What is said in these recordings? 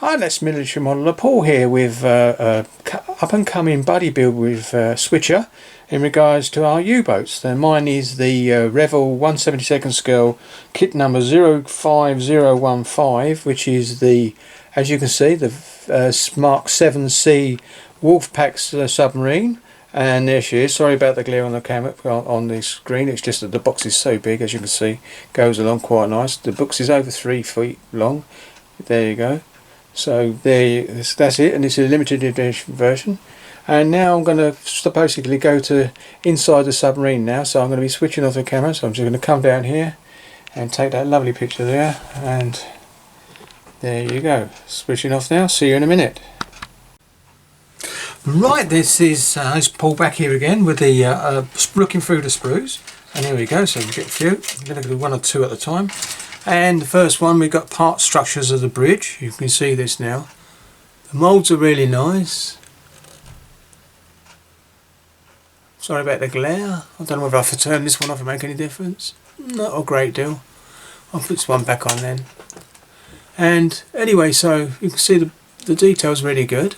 Hi, that's Military Modeller Paul here with up and coming buddy build with Switcher in regards to our U-boats. Mine is the Revell 1/72 scale kit number 05015, which is the, as you can see, the Mark 7C Wolfpack submarine. And there she is. Sorry about the glare on the camera, on the screen. It's just that the box is so big, as you can see, goes along quite nice. The box is over 3 feet long. There you go. So that's it, and this is a limited edition version. And now I'm going to basically go to inside the submarine now. So I'm going to be switching off the camera. So I'm just going to come down here and take that lovely picture there. And there you go. Switching off now. See you in a minute. Right, this is let's pull back here again with the looking through the sprues. And here we go. So we get a few. I'm going to do 1 or 2 at a time. And the first one, we've got part structures of the bridge. You can see this now. The moulds are really nice. Sorry about the glare. I don't know whether I have to turn this one off and make any difference. Not a great deal. I'll put this one back on then. And anyway, so you can see the detail's really good.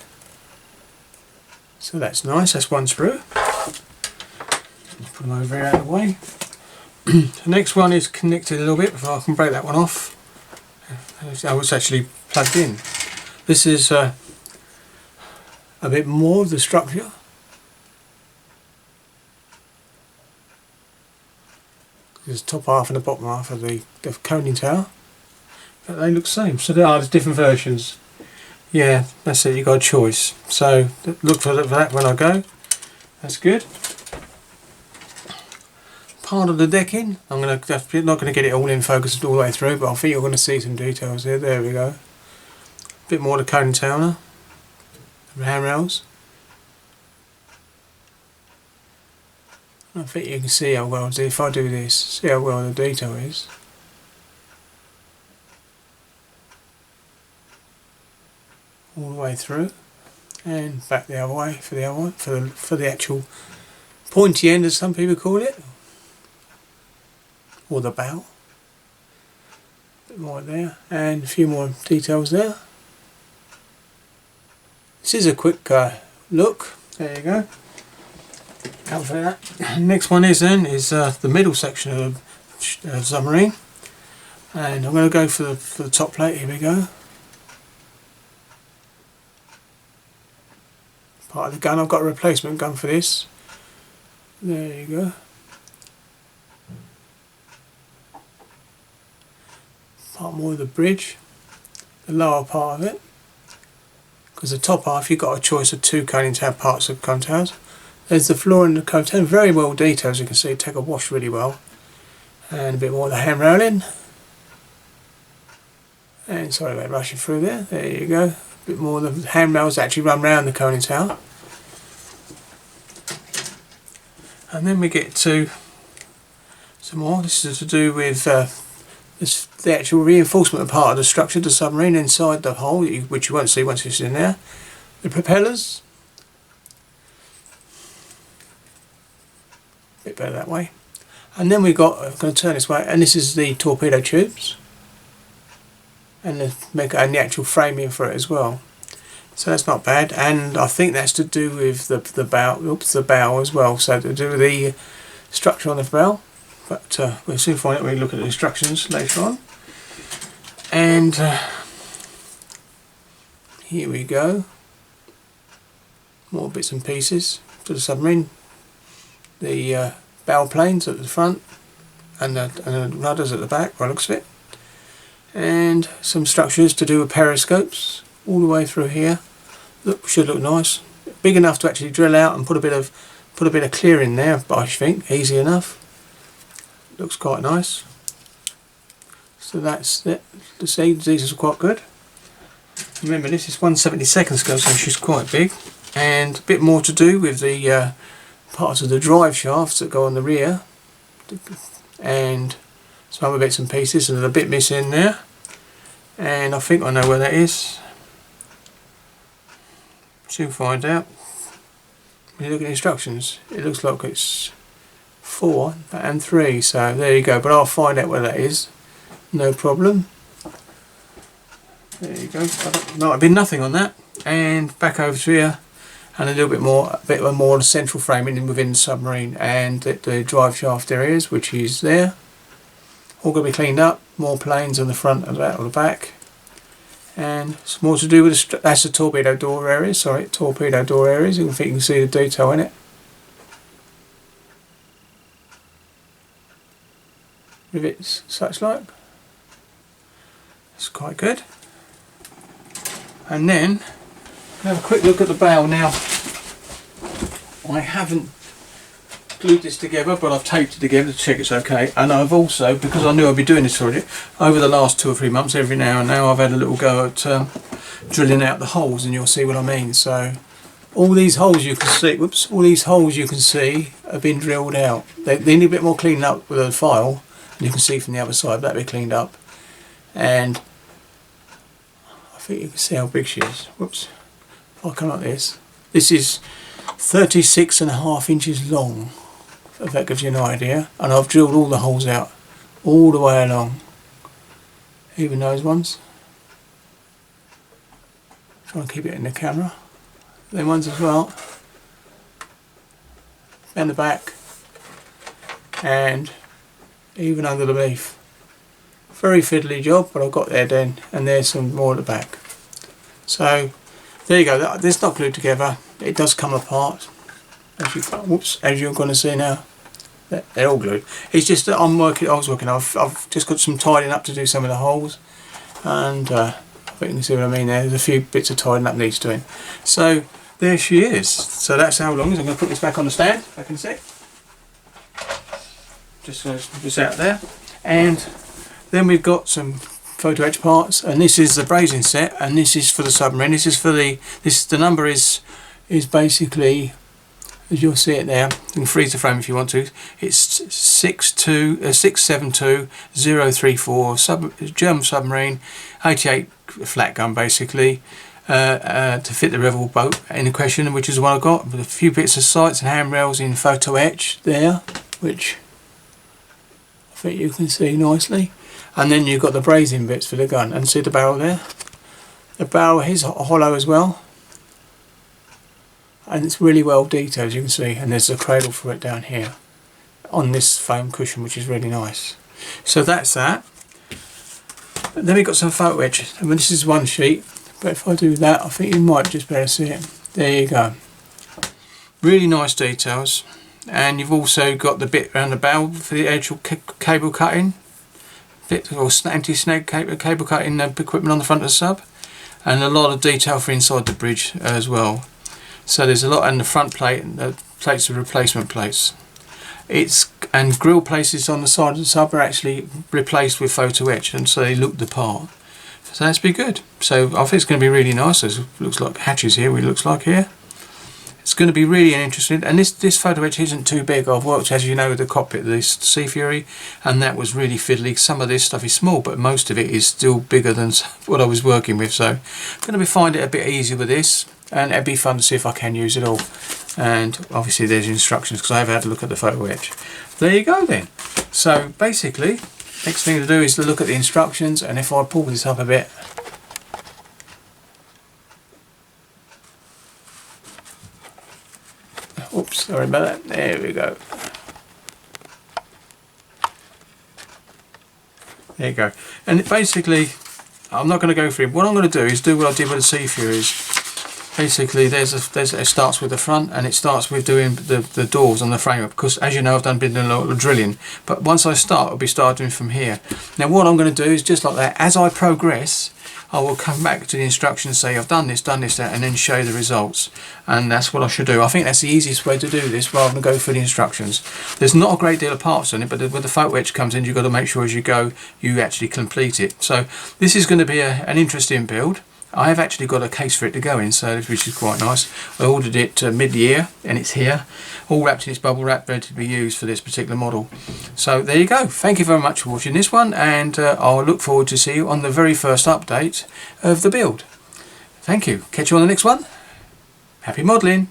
So that's nice. That's one sprue. Let's put them over here out of the way. The next one is connected a little bit before I can break that one off. I was actually plugged in. This is a bit more of the structure. There's the top half and the bottom half of the conning tower. But they look the same. So there's different versions. Yeah, that's it. You got a choice. So look for that when I go. That's good. Part of the decking, I'm not going to get it all in focus all the way through, but I think you're going to see some details here. There we go. A bit more of the conning tower, the handrails. I think you can see how well, if I do this, see how well the detail is. All the way through, and back the other way for the other one, for the actual pointy end, as some people call it. Or the bow. A bit more there, and a few more details there. This is a quick look. There you go. Out for that. Next one is the middle section of the submarine, and I'm going to go for the top plate. Here we go. Part of the gun. I've got a replacement gun for this. There you go. Part more of the bridge, the lower part of it, because the top half you've got a choice of 2 conning tower parts of conning towers. There's the floor and the conning tower, very well detailed, as you can see, take a wash really well, and a bit more of the hand railing. And sorry about rushing through there. There you go. A bit more of the handrails actually run round the conning tower, and then we get to some more. This is to do with the actual reinforcement part of the structure of the submarine inside the hull, which you won't see once it's in there. The propellers, a bit better that way. And then we've got, I'm going to turn this way, and this is the torpedo tubes, and the actual framing for it as well. So that's not bad, and I think that's to do with the bow as well. So to do with the structure on the bow. But we'll soon find out when we look at the instructions later on. And here we go. More bits and pieces to the submarine. The bow planes at the front, and the rudders at the back, by the looks of it. And some structures to do with periscopes all the way through here. Should look nice. Big enough to actually drill out and put a bit of clear in there. But I think easy enough. Looks quite nice. So that's it. These are quite good. Remember, this is 1/72 scale, so she's quite big. And a bit more to do with the parts of the drive shafts that go on the rear, and some other bits and pieces, and there's a bit missing there. And I think I know where that is. Soon find out. When you look at the instructions, it looks like it's 4 and 3, so there you go, but I'll find out where that is, no problem. There you go. Might have been nothing on that. And back over to here, and a little bit more central framing within the submarine, and the drive shaft areas, which is there. All going to be cleaned up. More planes on the front and the back. And some more to do with that's the torpedo door areas. Sorry, torpedo door areas. I think you can see the detail in it. Rivets, such like. It's quite good. And then have a quick look at the bow now. I haven't glued this together, but I've taped it together to check it's okay. And I've also, because I knew I'd be doing this already, over the last 2 or 3 months, every now and then I've had a little go at drilling out the holes, and you'll see what I mean. So all these holes you can see, whoops, all these holes you can see have been drilled out. They need a bit more cleaning up with a file, and you can see from the other side that'll be cleaned up. And I think you can see how big she is. Whoops. If I come like this, this is 36.5 inches long. If that gives you an idea. And I've drilled all the holes out, all the way along. Even those ones. Try and keep it in the camera. Them ones as well. And the back. And even under the beef. Very fiddly job, but I've got there then. And there's some more at the back. So there you go. This not glued together. It does come apart. As you're going to see now. They're all glued. It's just that I've just got some tidying up to do some of the holes, and I think you can see what I mean there. There's a few bits of tidying up needs doing. So there she is. So that's how long. I'm going to put this back on the stand, if I can see. Just going to put this out there. And then we've got some Photoetch parts, and this is the brazing set, and this is for the submarine. This is for the number is basically, as you'll see it there, you can freeze the frame if you want to. It's 672034 German submarine, 88 flat gun basically, to fit the Revell boat in question, which is the one I've got, with a few bits of sights and handrails in Photoetch there, which I think you can see nicely. And then you've got the brazing bits for the gun, and see the barrel there. The barrel is hollow as well. And it's really well detailed, as you can see, and there's a cradle for it down here on this foam cushion, which is really nice. So that's that. And then we've got some Photoetch. I mean, this is one sheet, but if I do that, I think you might just better see it. There you go. Really nice details. And you've also got the bit around the bow for the actual cable cutting bit, or anti-snag cable cutting equipment on the front of the sub, and a lot of detail for inside the bridge as well. So there's a lot, and the front plate, and the plates are replacement plates. And grill places on the side of the sub are actually replaced with Photoetch, and so they look the part. So that's be good. So I think it's going to be really nice. It looks like hatches here. It looks like here. It's going to be really interesting. And this Photoetch isn't too big. I've worked, as you know, with the cockpit of this Sea Fury, and that was really fiddly. Some of this stuff is small, but most of it is still bigger than what I was working with. So I'm going to find it a bit easier with this. And it'd be fun to see if I can use it all. And obviously there's instructions, because I have had a look at the Photoetch. There you go then. So basically, next thing to do is to look at the instructions, and if I pull this up a bit. Oops, sorry about that. There we go. There you go. And basically, I'm not going to go through it. What I'm going to do is do what I did with the Sea Furies. Basically, it starts with the front, and it starts with doing the doors on the frame, because as you know, I've been doing a lot of drilling. But once I start, I'll be starting from here. Now what I'm going to do is just like that. As I progress, I will come back to the instructions, say I've done this, that, and then show you the results. And that's what I should do. I think that's the easiest way to do this, rather than go through the instructions. There's not a great deal of parts on it, but with the Photoetch comes in, you've got to make sure as you go, you actually complete it. So this is going to be an interesting build. I have actually got a case for it to go in, so which is quite nice. I ordered it mid-year, and it's here, all wrapped in its bubble wrap, ready to be used for this particular model. So there you go. Thank you very much for watching this one, and I'll look forward to see you on the very first update of the build. Thank you. Catch you on the next one. Happy modelling.